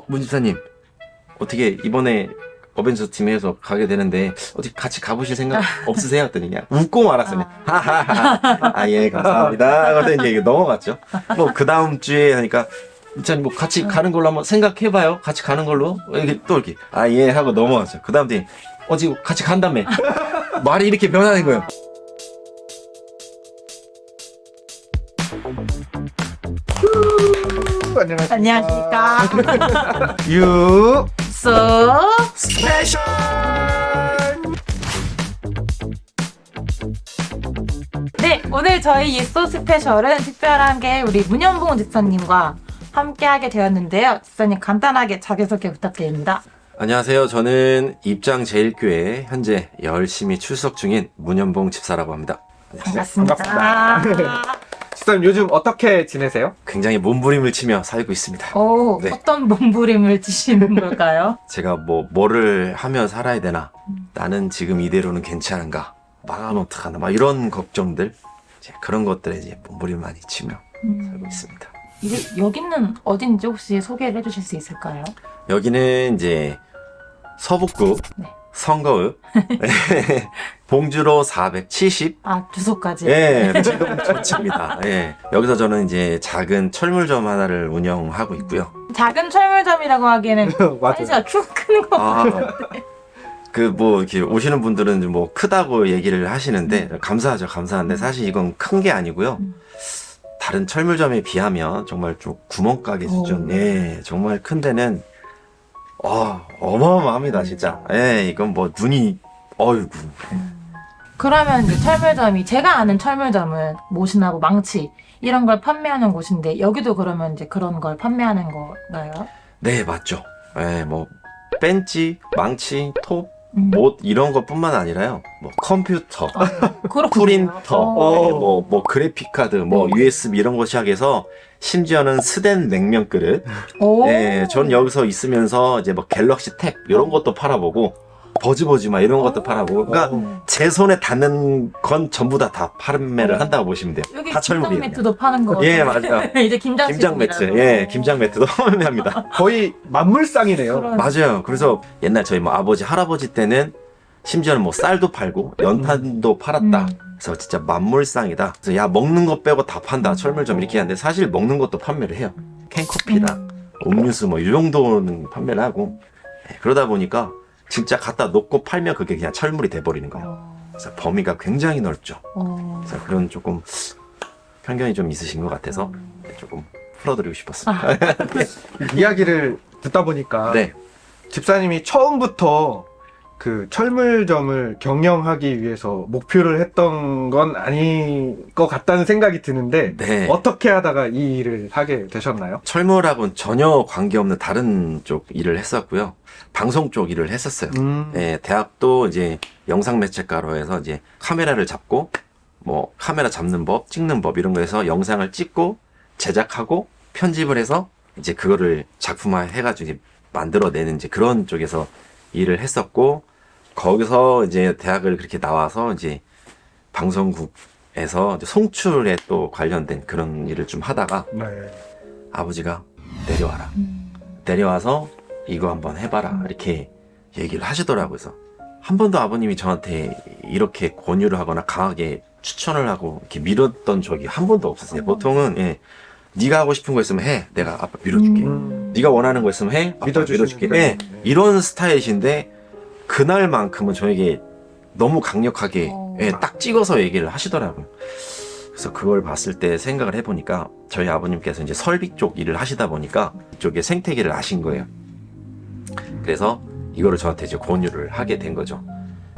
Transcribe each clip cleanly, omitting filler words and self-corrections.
문 집사님, 어떻게 이번에 어벤져스 팀에서 가게 되는데 어떻게 같이 가보실 생각 없으세요? 했더니 그냥 웃고 말았어요. 하하하. 아, 예, 감사합니다. 그래서 이제 넘어갔죠. 뭐 그 다음 주에 하니까 일단 뭐 같이 가는 걸로 한번 생각해봐요. 같이 가는 걸로 이렇게 또 이렇게 아, 예 하고 넘어갔죠. 그 다음 주에 지금 같이 간다며. 말이 이렇게 변하는 거예요. 안녕하십니까. 유 수 스페셜. 네, 오늘 저희 예소 스페셜은 특별하게 우리 문현봉 집사님과 함께하게 되었는데요. 집사님 간단하게 자기소개 부탁드립니다. 안녕하세요. 저는 입장제일교회 현재 열심히 출석 중인 문현봉 집사라고 합니다. 반갑습니다. 집사님 요즘 어떻게 지내세요? 굉장히 몸부림을 치며 살고 있습니다. 오, 네. 어떤 몸부림을 치시는 걸까요? 제가 뭐를 하며 살아야 되나? 나는 지금 이대로는 괜찮은가? 망하면 어떡하나? 막 이런 걱정들, 이제 그런 것들에 이제 몸부림 많이 치며 살고 있습니다. 여기는 어딘지 혹시 소개를 해주실 수 있을까요? 여기는 이제 서북구 네. 성거읍 봉주로 470. 아, 주소까지. 예, 지금 전체입니다. 예, 여기서 저는 이제 작은 철물점 하나를 운영하고 있고요. 작은 철물점이라고 하기에는 맞아요. 사이즈가 쭉 큰 거. 아, 이렇게 오시는 분들은 뭐 크다고 얘기를 하시는데, 감사하죠, 감사한데, 사실 이건 큰 게 아니고요. 다른 철물점에 비하면 정말 좀 구멍가게 수준, 예, 정말 큰 데는, 어마어마합니다, 진짜. 예, 이건 뭐 눈이, 어이구. 그러면 이제 철물점이 제가 아는 철물점은 못이나고 망치 이런 걸 판매하는 곳인데 여기도 그러면 이제 그런 걸 판매하는 건가요? 네, 맞죠. 예, 뭐, 벤치, 망치, 톱, 못, 이런 것 뿐만 아니라요. 뭐, 컴퓨터, 그렇군요. 프린터, 예, 뭐 그래픽카드, 뭐, 네. USB 이런 거 시작해서, 심지어는 스댄 냉면 그릇. 오. 예, 전 여기서 있으면서 이제 뭐 갤럭시 탭, 이런 것도 팔아보고, 버즈버즈 막 이런 것도 팔아보고. 그러니까, 제 손에 닿는 건 전부 다 판매를 한다고 보시면 돼요. 여기 다 김장 철물이에요. 매트도 파는 거. 예, 맞아요. 이제 김장 김장 매트, 시즌이라고. 예, 김장 매트도 판매합니다. 거의 만물상이네요. 그런- 맞아요. 그래서 옛날 저희 뭐 아버지, 할아버지 때는 심지어는 뭐 쌀도 팔고 연탄도 팔았다. 그래서 진짜 만물상이다. 그래서 야, 먹는 거 빼고 다 판다. 철물점 이렇게 하는데 사실 먹는 것도 판매를 해요. 캔커피랑 음료수 뭐 이 정도는 판매를 하고. 네, 그러다 보니까 진짜 갖다 놓고 팔면 그게 그냥 철물이 돼버리는 거예요. 그래서 범위가 굉장히 넓죠. 그래서 그런 조금 편견이 좀 있으신 것 같아서 조금 풀어드리고 싶었습니다. 이야기를 듣다 보니까 네. 집사님이 처음부터 그 철물점을 경영하기 위해서 목표를 했던 건 아닌 것 같다는 생각이 드는데 네. 어떻게 하다가 이 일을 하게 되셨나요? 철물하고는 전혀 관계없는 다른 쪽 일을 했었고요. 방송 쪽 일을 했었어요. 예, 대학도 이제 영상 매체과로 해서 이제 카메라를 잡고 뭐 카메라 잡는 법, 찍는 법 이런 거에서 영상을 찍고 제작하고 편집을 해서 이제 그거를 작품화 해가지고 이제 만들어내는 이제 그런 쪽에서 일을 했었고, 거기서 이제 대학을 그렇게 나와서 이제 방송국에서 이제 송출에 또 관련된 그런 일을 좀 하다가 네. 아버지가 내려와라. 내려와서 이거 한번 해봐라. 이렇게 얘기를 하시더라고요. 그래서 한 번도 아버님이 저한테 이렇게 권유를 하거나 강하게 추천을 하고 이렇게 밀었던 적이 한 번도 없었어요. 보통은 예, 네가 하고 싶은 거 있으면 해. 내가 아빠 밀어줄게. 네가 원하는 거 있으면 해. 아빠 밀어줄게. 믿어주시는 예, 이런 스타일이신데 그날만큼은 저에게 너무 강력하게 예, 딱 찍어서 얘기를 하시더라고요. 그래서 그걸 봤을 때 생각을 해보니까 저희 아버님께서 이제 설비 쪽 일을 하시다 보니까 이쪽에 생태계를 아신 거예요. 그래서 이거를 저한테 이제 권유를 하게 된 거죠.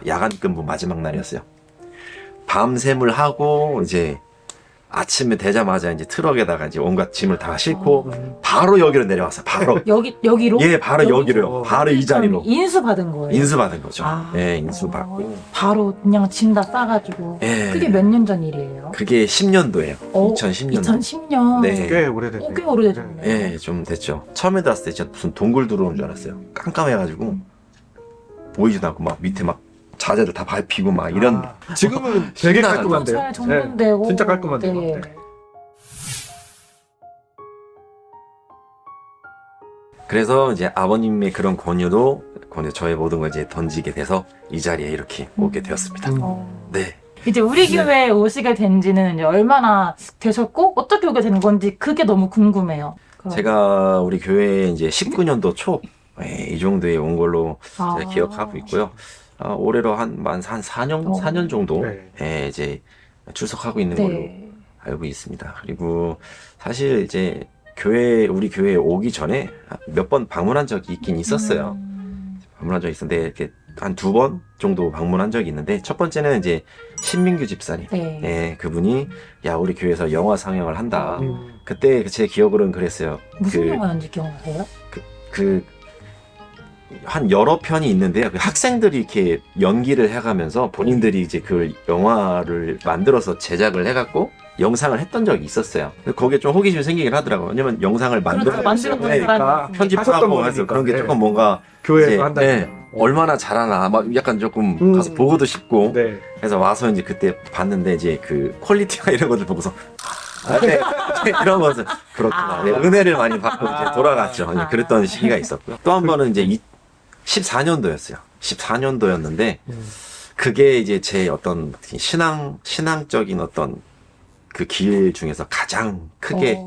야간 근무 마지막 날이었어요. 밤샘을 하고 이제 아침에 되자마자 이제 트럭에다가 이제 온갖 짐을 다 싣고 바로 여기로 내려왔어요. 바로. 여기로? 예, 바로 여기로요. 바로 이 자리로. 인수 받은 거예요. 인수받은 거죠. 아. 예, 인수받고. 바로 그냥 짐 다 싸가지고. 예. 그게 몇 년 전 일이에요? 그게 10년도예요. 2010년도. 2010년. 네. 꽤 오래됐네요. 꽤 오래됐네요. 예, 좀 됐죠. 처음에 들어왔을 때 진짜 무슨 동굴 들어온 줄 알았어요. 깜깜해가지고 보이지도 않고 막 밑에 막 자재들 다 밟히고 막 이런. 지금은 되게 신나는 깔끔한데요. 잘 정돈되고. 진짜 깔끔한데요. 네. 네. 그래서 이제 아버님의 그런 권유 저의 모든 걸 이제 던지게 돼서 이 자리에 이렇게 오게 되었습니다. 네. 이제 우리 교회에 오시게 된 지는 이제 얼마나 되셨고 어떻게 오게 된 건지 그게 너무 궁금해요. 제가 우리 교회에 이제 19년도 초, 이 정도에 온 걸로 아. 제가 기억하고 있고요. 올해로 한 4년 정도, 네. 이제 출석하고 있는 걸로 네. 알고 있습니다. 그리고 사실 이제 우리 교회에 오기 전에 몇 번 방문한 적이 있긴 있었어요. 방문한 적이 있었는데, 이렇게 한 2번 정도 방문한 적이 있는데, 첫 번째는 이제 신민규 집사님. 네. 예, 그분이, 야, 우리 교회에서 영화 상영을 한다. 음. 그때 제 기억으로는 그랬어요. 무슨 영화였는지 기억나세요? 한 여러 편이 있는데요. 그 학생들이 이렇게 연기를 해가면서 본인들이 이제 그 영화를 만들어서 제작을 해갖고 영상을 했던 적이 있었어요. 근데 거기에 좀 호기심이 생기긴 하더라고요. 왜냐면 영상을 그렇죠. 만들어 본 네, 사람이 하셨던 편집하고 해서 그런 게 네. 조금 뭔가 교회에서 이제, 한다. 네, 얼마나 잘하나 막 약간 조금 가서 보고도 싶고 네. 그래서 와서 이제 그때 봤는데 이제 그 퀄리티가 이런 것들 보고서 네, 이런 것을 그렇구나. 네, 은혜를 많이 받고 이제 돌아갔죠. 이제 그랬던 시기가 있었고요. 또 한 번은 이제 14년도였어요. 14년도였는데 그게 이제 제 어떤 신앙적인 어떤 그 길 중에서 가장 크게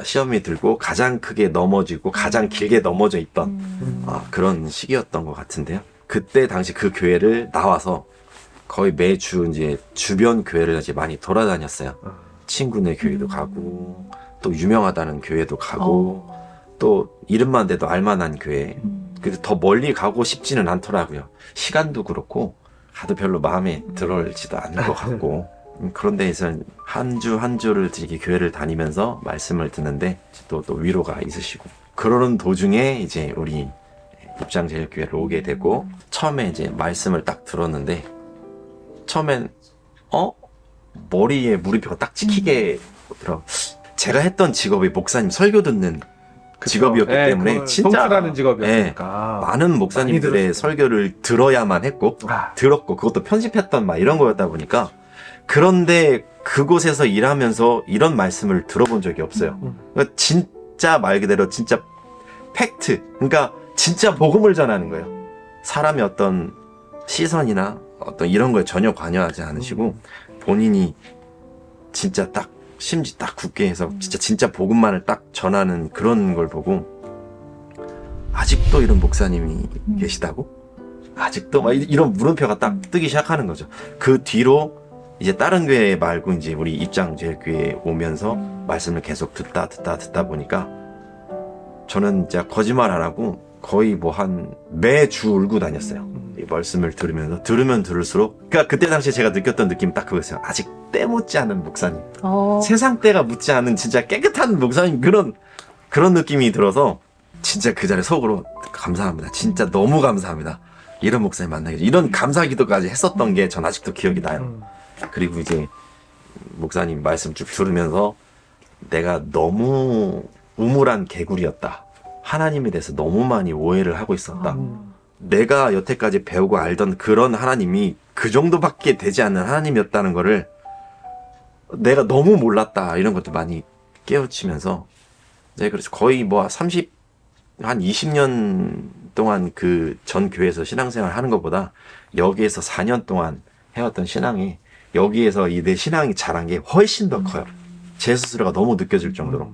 시험이 들고 가장 크게 넘어지고 가장 길게 넘어져 있던 그런 시기였던 것 같은데요. 그때 당시 그 교회를 나와서 거의 매주 이제 주변 교회를 이제 많이 돌아다녔어요. 친구네 교회도 가고 또 유명하다는 교회도 가고 또 이름만 대도 알만한 교회. 그래서 더 멀리 가고 싶지는 않더라고요. 시간도 그렇고 가도 별로 마음에 들어올지도 않는 것 같고 그런 데에서 한 주 한 주를 이렇게 교회를 다니면서 말씀을 듣는데 또 위로가 있으시고 그러는 도중에 이제 우리 입장제일교회를 오게 되고 처음에 이제 말씀을 딱 들었는데 처음엔 머리에 물음표가 딱 찍히게 오더라고요. 제가 했던 직업이 목사님 설교 듣는 직업이었기 때문에 진짜 성취라는 직업이었으니까 많은 목사님들의 설교를 들어야만 했고 들었고 그것도 편집했던 막 이런 거였다 보니까 그런데 그곳에서 일하면서 이런 말씀을 들어본 적이 없어요. 그러니까 진짜 말 그대로 진짜 팩트, 그러니까 진짜 복음을 전하는 거예요. 사람의 어떤 시선이나 어떤 이런 거에 전혀 관여하지 않으시고 본인이 진짜 딱 심지 딱 굳게 해서 진짜 복음만을 딱 전하는 그런 걸 보고 아직도 이런 목사님이 계시다고? 아직도 막 이런 물음표가 딱 뜨기 시작하는 거죠. 그 뒤로 이제 다른 교회 말고 이제 우리 입장제일교회에 오면서 말씀을 계속 듣다 보니까 저는 진짜 거짓말 안 하고 거의 뭐 한 매주 울고 다녔어요. 이 말씀을 들으면서 들으면 들을수록 그러니까 그때 당시에 제가 느꼈던 느낌 딱 그거였어요. 아직 때 묻지 않은 목사님. 세상 때가 묻지 않은 진짜 깨끗한 목사님 그런 느낌이 들어서 진짜 그 자리에 속으로 감사합니다. 진짜 너무 감사합니다. 이런 목사님 만나게 이런 감사 기도까지 했었던 게 전 아직도 기억이 나요. 그리고 이제 목사님 말씀 쭉 들으면서 내가 너무 우물한 개구리였다. 하나님에 대해서 너무 많이 오해를 하고 있었다. 내가 여태까지 배우고 알던 그런 하나님이 그 정도밖에 되지 않는 하나님이었다는 거를 내가 너무 몰랐다. 이런 것도 많이 깨우치면서 네, 그래서 거의 뭐 한 20년 동안 그 전 교회에서 신앙생활 하는 것보다 여기에서 4년 동안 해왔던 신앙이 여기에서 내 신앙이 자란 게 훨씬 더 커요. 제 스스로가 너무 느껴질 정도로.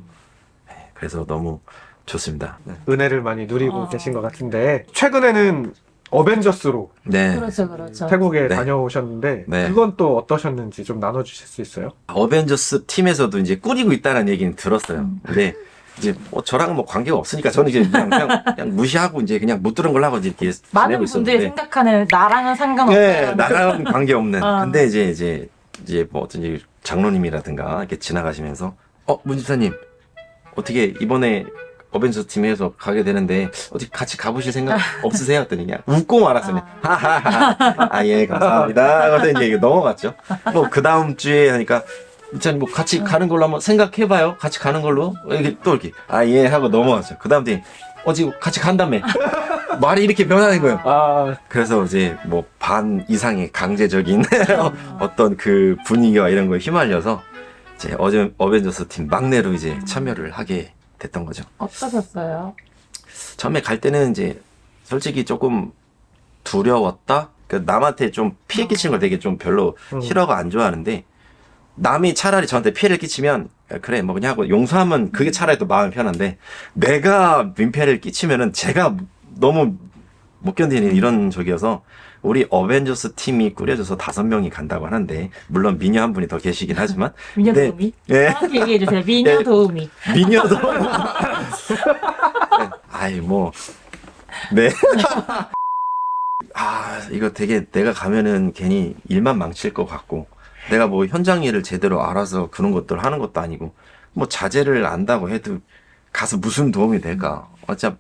네, 그래서 너무 좋습니다. 네. 은혜를 많이 누리고 계신 것 같은데 최근에는 어벤져스로 네. 그렇죠. 태국에 네. 다녀오셨는데 네. 그건 또 어떠셨는지 좀 나눠주실 수 있어요? 어벤져스 팀에서도 이제 꾸리고 있다는 얘기는 들었어요. 근데 이제 저랑 뭐 관계가 없으니까 저는 이제 그냥 무시하고 이제 그냥 못 들은 걸로 하고 이렇게 많은 지내고 분들이 있었는데. 생각하는 나랑은 상관없다. 네, 나랑은 관계 없는. 어. 근데 이제 뭐 어떤 장로님이라든가 이렇게 지나가시면서 문 집사님 어떻게 이번에 어벤져스 팀에서 가게 되는데 어떻게 같이 가보실 생각 없으세요? 했더니 그냥 웃고 말았어요. 하하하. 예, 감사합니다. 그래서 이제 넘어갔죠. 뭐 그 다음 주에 하니까 진짜 뭐 같이 가는 걸로 한번 생각해봐요. 같이 가는 걸로 이렇게 또 이렇게 예 하고 넘어갔죠. 그 다음 주에 지금 같이 간다며. 말이 이렇게 변하는 거예요. 그래서 이제 뭐 반 이상의 강제적인 어떤 그 분위기와 이런 거에 휘말려서 이제 어벤져스 팀 막내로 이제 참여를 하게 됐던 거죠. 어떠셨어요? 처음에 갈 때는 이제 솔직히 조금 두려웠다. 그 남한테 좀 피해 끼치는 걸 되게 좀 별로 싫어하고 안 좋아하는데 남이 차라리 저한테 피해를 끼치면 그래 뭐 그냥 하고 용서하면 그게 차라리 또 마음이 편한데 내가 민폐를 끼치면은 제가 너무 못 견디는 이런 적이어서 우리 어벤져스 팀이 꾸려져서 5명이 간다고 하는데 물론 미녀 한 분이 더 계시긴 하지만 미녀 네. 도우미? 예. 정확히 얘기해주세요. 미녀 예. 도우미. 미녀도 네. 아이 뭐 네. 아 이거 되게 내가 가면은 괜히 일만 망칠 것 같고 내가 뭐 현장 일을 제대로 알아서 그런 것들 하는 것도 아니고 뭐 자재를 안다고 해도 가서 무슨 도움이 될까? 어차피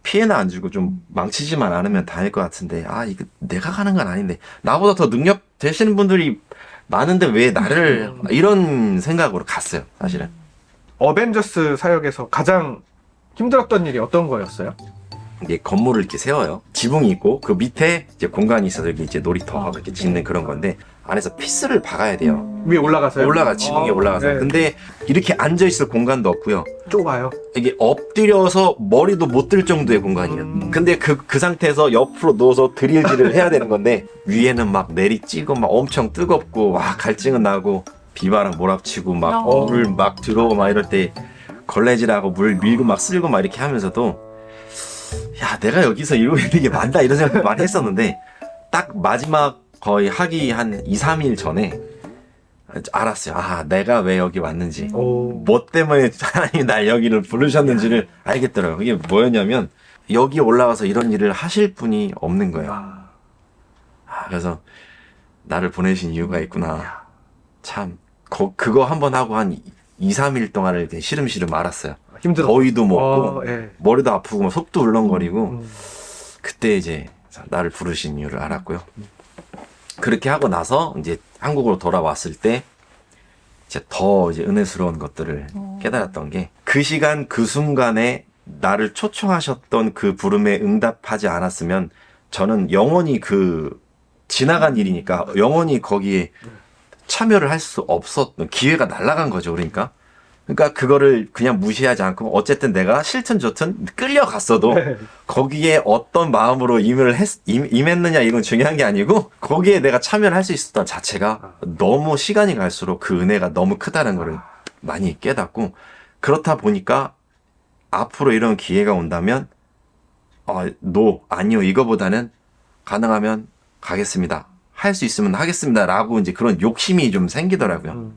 피해는 안 주고 좀 망치지만 않으면 다닐 것 같은데 아 이거 내가 가는 건 아닌데 나보다 더 능력 되시는 분들이 많은데 왜 나를 이런 생각으로 갔어요 사실은. 어벤져스 사역에서 가장 힘들었던 일이 어떤 거였어요? 이게 건물을 이렇게 세워요. 지붕이 있고 그 밑에 이제 공간이 있어서 여기 이제 놀이터하고 이렇게 짓는 그런 건데 안에서 피스를 박아야 돼요. 위에 올라가서요? 올라가 지붕에 올라가서. 네. 근데 이렇게 앉아 있을 공간도 없고요. 좁아요. 이게 엎드려서 머리도 못 들 정도의 공간이에요. 근데 그 상태에서 옆으로 누워서 드릴질을 해야 되는 건데 위에는 막 내리찌고 막 엄청 뜨겁고 와 갈증은 나고 비바람 몰아치고 막 물 막 들어오고 막 이럴 때 걸레질하고 물 밀고 막 쓸고 막 이렇게 하면서도 야 내가 여기서 이러고 있는 게 맞나 이런 생각 많이 했었는데 딱 마지막 거의 하기 한 2, 3일 전에 알았어요. 아 내가 왜 여기 왔는지 뭐 때문에 하나님이 날 여기를 부르셨는지를 알겠더라고요. 그게 뭐였냐면 여기 올라가서 이런 일을 하실 분이 없는 거예요. 그래서 나를 보내신 이유가 있구나. 참 그거 한번 하고 한 2, 3일 동안을 이렇게 시름시름 알았어요. 힘들어. 더위도 먹고 예. 머리도 아프고 막 속도 울렁거리고 그때 이제 나를 부르신 이유를 알았고요. 그렇게 하고 나서 이제 한국으로 돌아왔을 때 이제 더 이제 은혜스러운 것들을 깨달았던 게 그 시간 그 순간에 나를 초청하셨던 그 부름에 응답하지 않았으면 저는 영원히 그 지나간 일이니까 영원히 거기에 참여를 할 수 없었던 기회가 날아간 거죠. 그러니까 그거를 그냥 무시하지 않고 어쨌든 내가 싫든 좋든 끌려갔어도 거기에 어떤 마음으로 임했느냐 이건 중요한 게 아니고 거기에 내가 참여를 할 수 있었던 자체가 너무 시간이 갈수록 그 은혜가 너무 크다는 거를 많이 깨닫고 그렇다 보니까 앞으로 이런 기회가 온다면 아니요 이거보다는 가능하면 가겠습니다. 할 수 있으면 하겠습니다 라고 이제 그런 욕심이 좀 생기더라고요.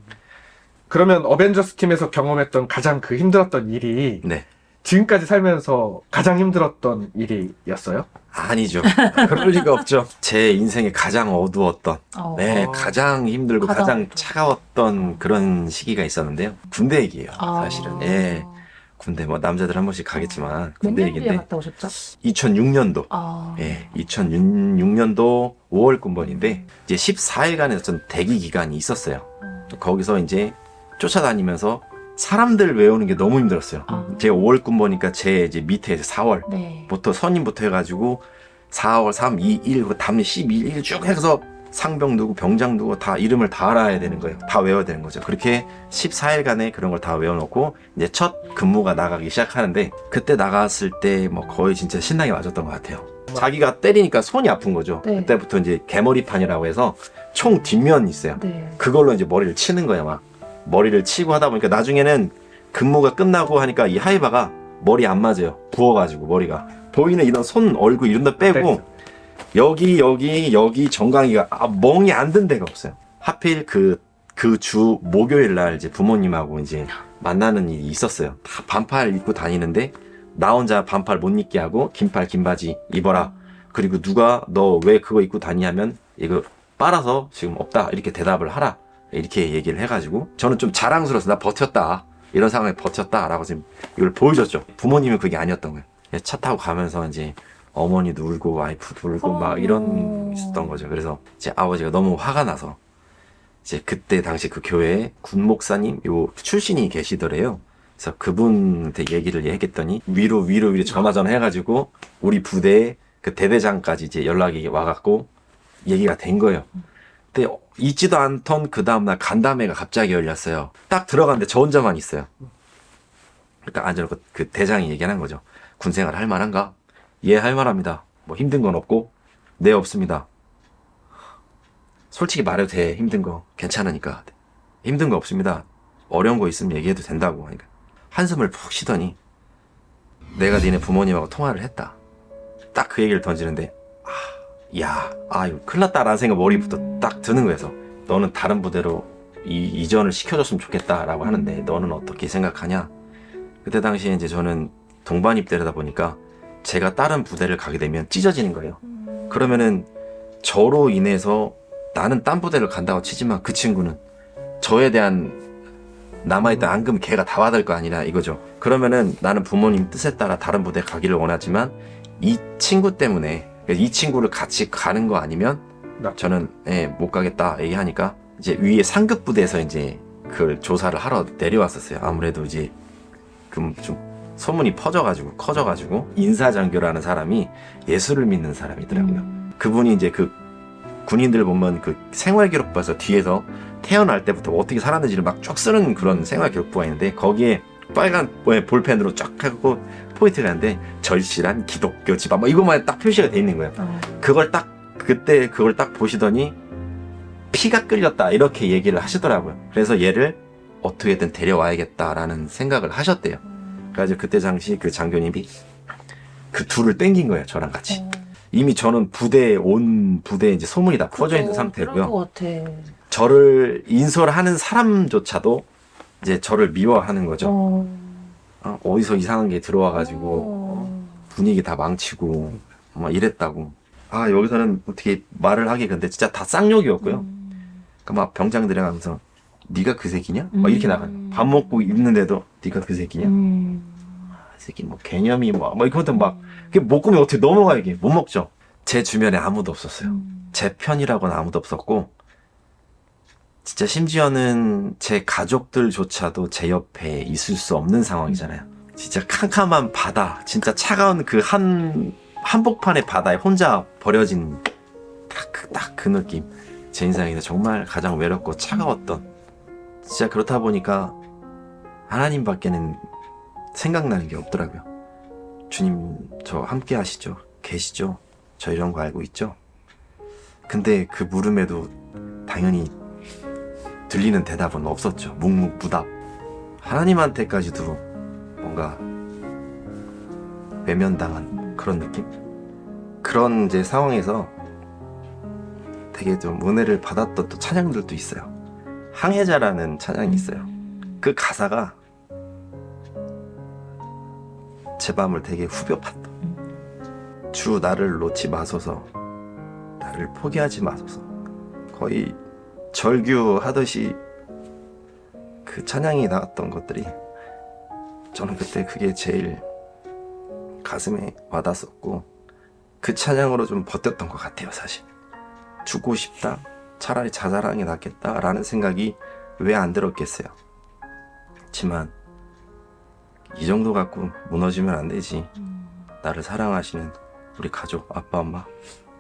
그러면 어벤져스 팀에서 경험했던 가장 그 힘들었던 일이 네. 지금까지 살면서 가장 힘들었던 일이었어요? 아니죠. 그럴 리가 없죠. 제 인생에 가장 어두웠던, 네, 가장 힘들고 가장 차가웠던 그런 시기가 있었는데요. 군대 얘기예요, 사실은. 예. 군대 뭐 남자들 한 번씩 가겠지만 군대 몇 년도에 얘기인데 갔다 오셨죠? 2006년도. 예, 2006년도 5월 군번인데 이제 14일간의 어떤 대기 기간이 있었어요. 거기서 이제 쫓아다니면서 사람들 외우는 게 너무 힘들었어요. 제가 5월 군번이니까 제 이제 밑에 4월부터 선임부터 해가지고 4월 3, 2, 1, 담임 12일 1 쭉 해서 상병 누구 병장 누구 다 이름을 다 알아야 되는 거예요. 다 외워야 되는 거죠. 그렇게 14일간의 그런 걸 다 외워놓고 이제 첫 근무가 나가기 시작하는데 그때 나갔을 때 뭐 거의 진짜 신나게 맞았던 것 같아요. 자기가 때리니까 손이 아픈 거죠. 네. 그때부터 이제 개머리판이라고 해서 총 뒷면이 있어요. 네. 그걸로 이제 머리를 치는 거예요. 막 머리를 치고 하다 보니까 나중에는 근무가 끝나고 하니까 이 하이바가 머리 안 맞아요. 부어가지고 머리가 보이는 이런 손 얼굴 이런 데 빼고 여기 정강이가 멍이 안 든 데가 없어요. 하필 그 주 목요일 날 이제 부모님하고 이제 만나는 일이 있었어요. 다 반팔 입고 다니는데 나 혼자 반팔 못 입게 하고 긴팔 긴 바지 입어라. 그리고 누가 너 왜 그거 입고 다니냐면 이거 빨아서 지금 없다 이렇게 대답을 하라. 이렇게 얘기를 해가지고 저는 좀 자랑스러워서 나 버텼다. 이런 상황에 버텼다 라고 지금 이걸 보여줬죠. 부모님은 그게 아니었던 거예요. 차 타고 가면서 이제 어머니도 울고 와이프도 울고 막 이런 있었던 거죠. 그래서 이제 아버지가 너무 화가 나서 이제 그때 당시 그 교회에 군 목사님 요 출신이 계시더래요. 그래서 그분한테 얘기를 했더니 위로 전화 해가지고 우리 부대에 그 대대장까지 이제 연락이 와갖고 얘기가 된 거예요. 근데 있지도 않던 그 다음날 간담회가 갑자기 열렸어요. 딱 들어갔는데 저 혼자만 있어요. 그러니까 앉아놓고 그 대장이 얘기하는 거죠. 군생활 할 만한가? 예, 할 만합니다. 뭐 힘든 건 없고? 네, 없습니다. 솔직히 말해도 돼. 힘든 거 괜찮으니까. 힘든 거 없습니다. 어려운 거 있으면 얘기해도 된다고 하니까 한숨을 푹 쉬더니 내가 니네 부모님하고 통화를 했다. 딱 그 얘기를 던지는데 이거 큰일 났다라는 생각 머리부터 딱 드는 거여서 너는 다른 부대로 이전을 시켜줬으면 좋겠다라고 하는데 너는 어떻게 생각하냐? 그때 당시에 이제 저는 동반 입대다 보니까 제가 다른 부대를 가게 되면 찢어지는 거예요. 그러면은 저로 인해서 나는 딴 부대를 간다고 치지만 그 친구는 저에 대한 남아있던 앙금 걔가 다 받을 거 아니냐 이거죠. 그러면은 나는 부모님 뜻에 따라 다른 부대 가기를 원하지만 이 친구 때문에 이 친구를 같이 가는 거 아니면 저는 못 가겠다 얘기하니까 이제 위에 상급 부대에서 이제 그걸 조사를 하러 내려왔었어요. 아무래도 이제 좀 소문이 커져가지고 인사장교라는 사람이 예수를 믿는 사람이더라고요. 그분이 이제 그 군인들 보면 그 생활기록부에서 뒤에서 태어날 때부터 어떻게 살았는지를 막 쭉 쓰는 그런 생활기록부가 있는데 거기에 빨간 볼펜으로 쫙 하고 포인트가 있는데 절실한 기독교 집안 뭐 이것만 딱 표시가 돼 있는 거예요. 그때 그걸 딱 보시더니 피가 끓였다 이렇게 얘기를 하시더라고요. 그래서 얘를 어떻게든 데려와야겠다라는 생각을 하셨대요. 그래서 그때 당시 그 장교님이 그 둘을 땡긴 거예요. 저랑 같이. 이미 저는 온 부대에 이제 소문이 다 퍼져 있는 상태고요. 그런 것 같아. 저를 인솔하는 사람조차도 이제 저를 미워하는 거죠. 어디서 이상한 게 들어와가지고 분위기 다 망치고 막 이랬다고. 여기서는 어떻게 말을 하기 근데 진짜 다 쌍욕이었고요. 그러니까 막 병장들이 가면서 네가 그 새끼냐? 막 이렇게 나가요. 밥 먹고 있는데도 네가 그 새끼냐? 이 새끼 뭐 개념이 뭐 이것도 막 그게 못 꾸면 어떻게 넘어가 이게 못 먹죠. 제 주변에 아무도 없었어요. 제 편이라고는 아무도 없었고 진짜 심지어는 제 가족들조차도 제 옆에 있을 수 없는 상황이잖아요. 진짜 캄캄한 바다, 진짜 차가운 그 한복판의 바다에 혼자 버려진 딱 그 느낌. 제 인생에서 정말 가장 외롭고 차가웠던. 진짜 그렇다 보니까 하나님밖에는 생각나는 게 없더라고요. 주님 저 함께 하시죠? 계시죠? 저 이런 거 알고 있죠? 근데 그 물음에도 당연히 들리는 대답은 없었죠. 묵묵부답. 하나님한테까지도 뭔가 외면당한 그런 느낌? 그런 이제 상황에서 되게 좀 은혜를 받았던 또 찬양들도 있어요. 항해자라는 찬양이 있어요. 그 가사가 제 마음을 되게 후벼 팠다. 주 나를 놓지 마소서, 나를 포기하지 마소서. 거의 절규하듯이 그 찬양이 나왔던 것들이 저는 그때 그게 제일 가슴에 와닿았었고 그 찬양으로 좀 버텼던 것 같아요. 사실 죽고 싶다, 차라리 자살하는 게 낫겠다라는 생각이 왜 안 들었겠어요. 그렇지만 이 정도 갖고 무너지면 안 되지. 나를 사랑하시는 우리 가족, 아빠, 엄마,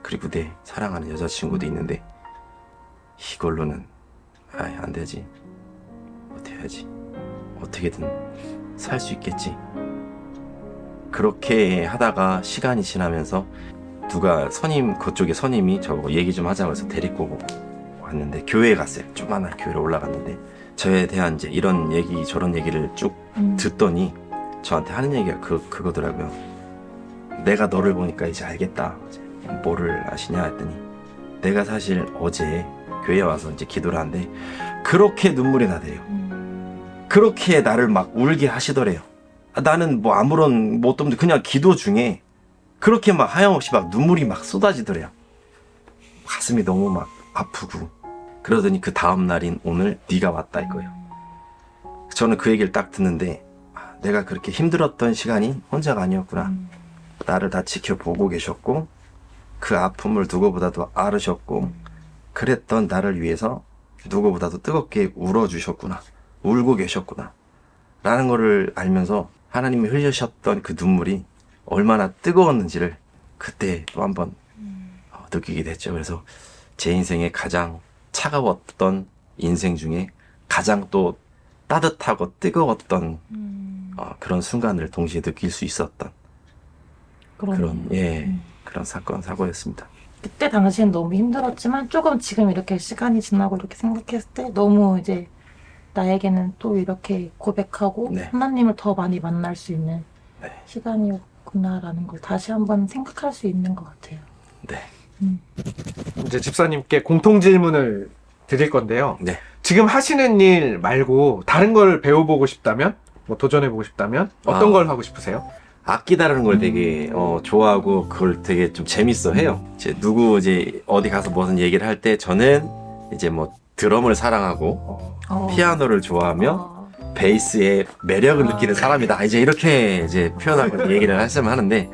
그리고 내 사랑하는 여자친구도 있는데 이걸로는 안 되지. 어떻게 해야지. 어떻게든 살 수 있겠지. 그렇게 하다가 시간이 지나면서 누가 그쪽에 선임이 저보고 얘기 좀 하자고 해서 데리고 왔는데 교회에 갔어요. 조그만한 교회로 올라갔는데 저에 대한 이제 이런 얘기 저런 얘기를 쭉 듣더니 저한테 하는 얘기가 그거더라고요. 내가 너를 보니까 이제 알겠다. 뭐를 아시냐 했더니 내가 사실 어제 교회에 와서 이제 기도를 하는데 그렇게 눈물이 나대요. 그렇게 나를 막 울게 하시더래요. 나는 뭐 아무런 뭣도 없는데 그냥 기도 중에 그렇게 막 하염없이 막 눈물이 막 쏟아지더래요. 가슴이 너무 막 아프고 그러더니 그 다음 날인 오늘 네가 왔다 이거예요. 저는 그 얘기를 딱 듣는데 내가 그렇게 힘들었던 시간이 혼자가 아니었구나. 나를 다 지켜보고 계셨고 그 아픔을 누구보다도 앓으셨고 그랬던 나를 위해서 누구보다도 뜨겁게 울어주셨구나. 울고 계셨구나 라는 거를 알면서 하나님이 흘리셨던 그 눈물이 얼마나 뜨거웠는지를 그때 또 한번 느끼게 됐죠. 그래서 제 인생에 가장 차가웠던 인생 중에 가장 또 따뜻하고 뜨거웠던 그런 순간을 동시에 느낄 수 있었던 그런 그런 사고였습니다. 그때 당시엔 너무 힘들었지만 조금 지금 이렇게 시간이 지나고 이렇게 생각했을 때 너무 이제 나에게는 또 이렇게 고백하고 네. 하나님을 더 많이 만날 수 있는 네. 시간이었구나라는 걸 다시 한번 생각할 수 있는 것 같아요. 네. 이제 집사님께 공통 질문을 드릴 건데요. 네. 지금 하시는 일 말고 다른 걸 배워보고 싶다면, 뭐 도전해보고 싶다면 어떤 걸 하고 싶으세요? 악기 다루는 걸 되게 좋아하고 그걸 되게 좀 재밌어 해요. 이제 누구 이제 어디 가서 무슨 얘기를 할 때 저는 이제 뭐 드럼을 사랑하고 피아노를 좋아하며 베이스의 매력을 느끼는 사람이다. 이제 이렇게 이제 표현하고 얘기를 했으면 하는데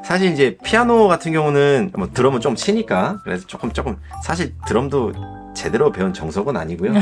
사실 이제 피아노 같은 경우는 뭐 드럼은 좀 치니까 그래서 조금 사실 드럼도 제대로 배운 정석은 아니고요.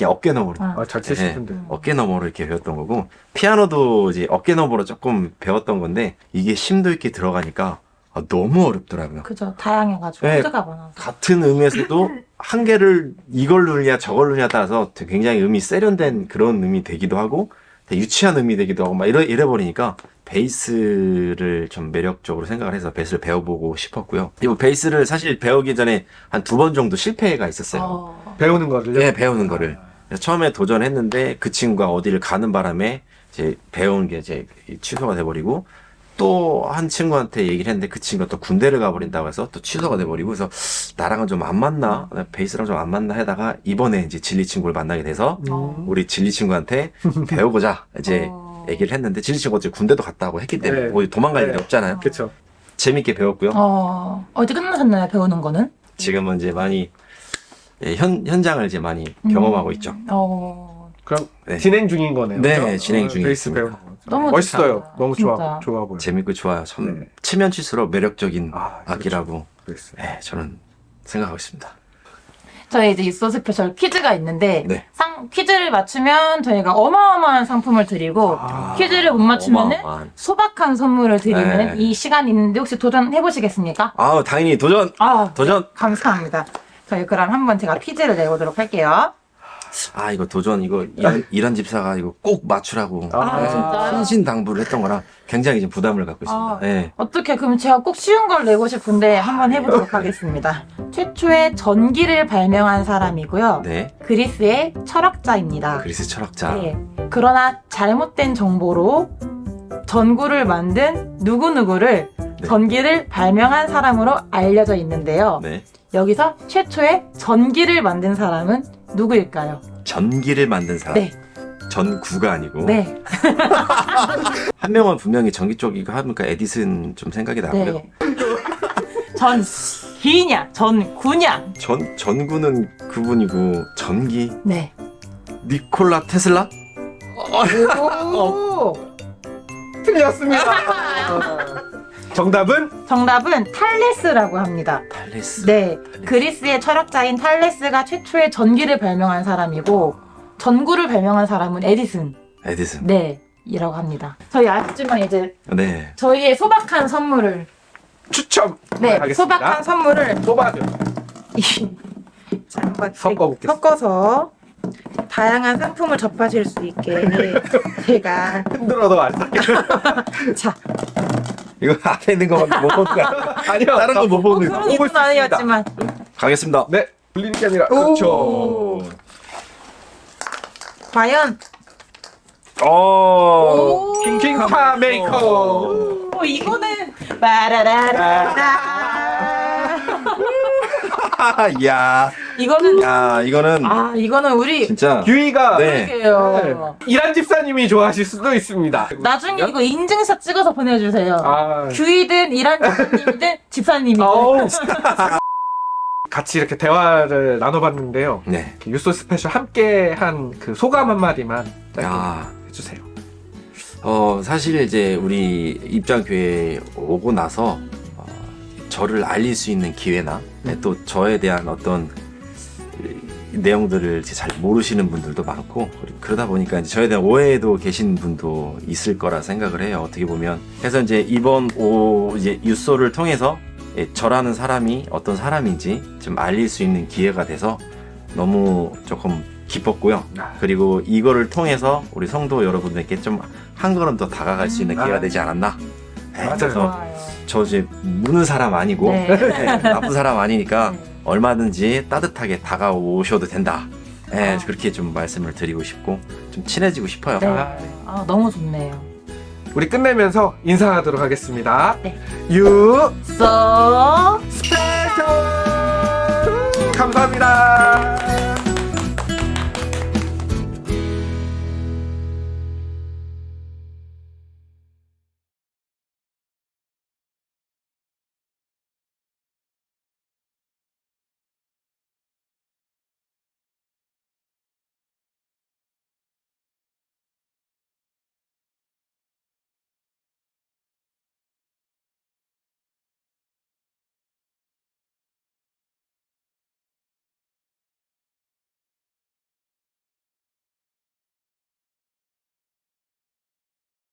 어깨 너머로. 잘 치시는데. 어깨 너머로 이렇게 배웠던 거고 피아노도 이제 어깨 너머로 조금 배웠던 건데 이게 심도 있게 들어가니까 너무 어렵더라고요. 그죠. 다양해가지고 네. 코드가 많아서. 같은 음에서도 한 개를 이걸 누르냐 저걸 누르냐 따라서 굉장히 음이 세련된 그런 음이 되기도 하고 되게 유치한 음이 되기도 하고 막 이래버리니까 베이스를 좀 매력적으로 생각을 해서 베이스를 배워보고 싶었고요. 이 베이스를 사실 배우기 전에 한 2번 정도 실패가 있었어요. 배우는 거를요? 네, 배우는 거를. 그래서 처음에 도전했는데 그 친구가 어디를 가는 바람에 이제 배우는 게 이제 취소가 돼버리고 또 한 친구한테 얘기를 했는데 그 친구가 또 군대를 가버린다고 해서 또 취소가 돼버리고 그래서 나랑은 좀 안 맞나? 베이스랑 좀 안 맞나 하다가 이번에 이제 진리 친구를 만나게 돼서 우리 진리 친구한테 배워보자 이제 얘기를 했는데 진리 친구가 이제 군대도 갔다 오고 했기 때문에 네. 어디 도망갈 네. 일이 없잖아요. 그쵸. 재밌게 배웠고요. 어디 끝나셨나요? 배우는 거는? 지금은 이제 많이 현장을 이제 많이 경험하고 있죠. 그럼 네. 진행 중인 거네요. 네, 그죠? 진행 중에 베이스 있습니다. 배우는 거. 너무 멋있어요. 좋다. 너무 진짜. 좋아 보여요. 재밌고 좋아요. 참 네. 치면 칠수록 매력적인 아, 악기라고 그랬어요. 네, 저는 생각하고 있습니다. 저희 이제 유소 스페셜 퀴즈가 있는데 네. 퀴즈를 맞추면 저희가 어마어마한 상품을 드리고 퀴즈를 못 맞추면은 어마어마한. 소박한 선물을 드리는 네. 이 시간이 있는데 혹시 도전해 보시겠습니까? 당연히 도전! 도전! 감사합니다. 저희 그럼 한번 제가 퀴즈를 내보도록 할게요. 이거 도전, 이런 집사가 이거 꼭 맞추라고. 진짜요? 신신당부를 했던 거라 굉장히 지금 부담을 갖고 있습니다. 네. 어떻게 그럼 제가 꼭 쉬운 걸 내고 싶은데 한번 해보도록 하겠습니다. 최초의 전기를 발명한 사람이고요. 네. 그리스의 철학자입니다. 그리스 철학자. 네. 그러나 잘못된 정보로 전구를 만든 누구누구를 네. 전기를 발명한 사람으로 알려져 있는데요. 네. 여기서 최초의 전기를 만든 사람은 누구일까요? 전기를 만든 사람. 네. 전구가 아니고. 네. 한 명은 분명히 전기 쪽 이거 하니까 에디슨 좀 생각이 나고요. 네. 전기냐, 전구냐. 전구는 그분이고, 전기. 네. 니콜라 테슬라? 오! 틀렸습니다. 정답은 정답은 탈레스라고 합니다. 탈레스. 네. 그리스의 철학자인 탈레스가 최초의 전기를 발명한 사람이고, 전구를 발명한 사람은 에디슨. 에디슨. 네. 이라고 합니다. 저희 아쉽지만 이제 네. 저희의 소박한 선물을 추첨. 네, 하겠습니다. 소박한 선물을 소박을 자, 한번 섞어볼겠습니다. 섞어서 다양한 상품을 접하실 수 있게 제가 흔들어도 안 섞여. 자, 이거 앞에 있는 거밖에 못 보는 거야. 아니요. 다른 거 못 보는 그런 거. 이유는 아니었지만 가겠습니다. 네. 불리는 게 아니라 그렇죠. 과연 킹카 메이커. 이거는 빠라라라라 야, 이거는 이거는 우리 진짜. 규희가 네. 그러게요. 이란 집사님이 좋아하실 수도 있습니다. 나중에 이거 인증샷 찍어서 보내주세요. 아, 규이든 이란 집사님이든 집사님이든. 어우. 같이 이렇게 대화를 나눠봤는데요. 네. 유소 스페셜 함께 한 그 소감 한마디만 짧게 야. 해주세요. 사실 이제 우리 입장교회에 오고 나서 저를 알릴 수 있는 기회나 또 저에 대한 어떤 내용들을 이제 잘 모르시는 분들도 많고 그러다 보니까 이제 저에 대한 오해도 계신 분도 있을 거라 생각을 해요. 어떻게 보면. 그래서 이제 이번 이제 유소를 통해서 저라는 사람이 어떤 사람인지 좀 알릴 수 있는 기회가 돼서 너무 조금 기뻤고요. 그리고 이거를 통해서 우리 성도 여러분들께 좀 한 걸음 더 다가갈 수 있는 기회가 되지 않았나 맞아요. 그래서 좋아요. 저 이제 무는 사람 아니고 네. 네, 나쁜 사람 아니니까 네. 얼마든지 따뜻하게 다가오셔도 된다. 네, 아. 그렇게 좀 말씀을 드리고 싶고 좀 친해지고 싶어요. 네. 아. 아, 너무 좋네요. 우리 끝내면서 인사하도록 하겠습니다. 네. 유 So 스페셜 감사합니다.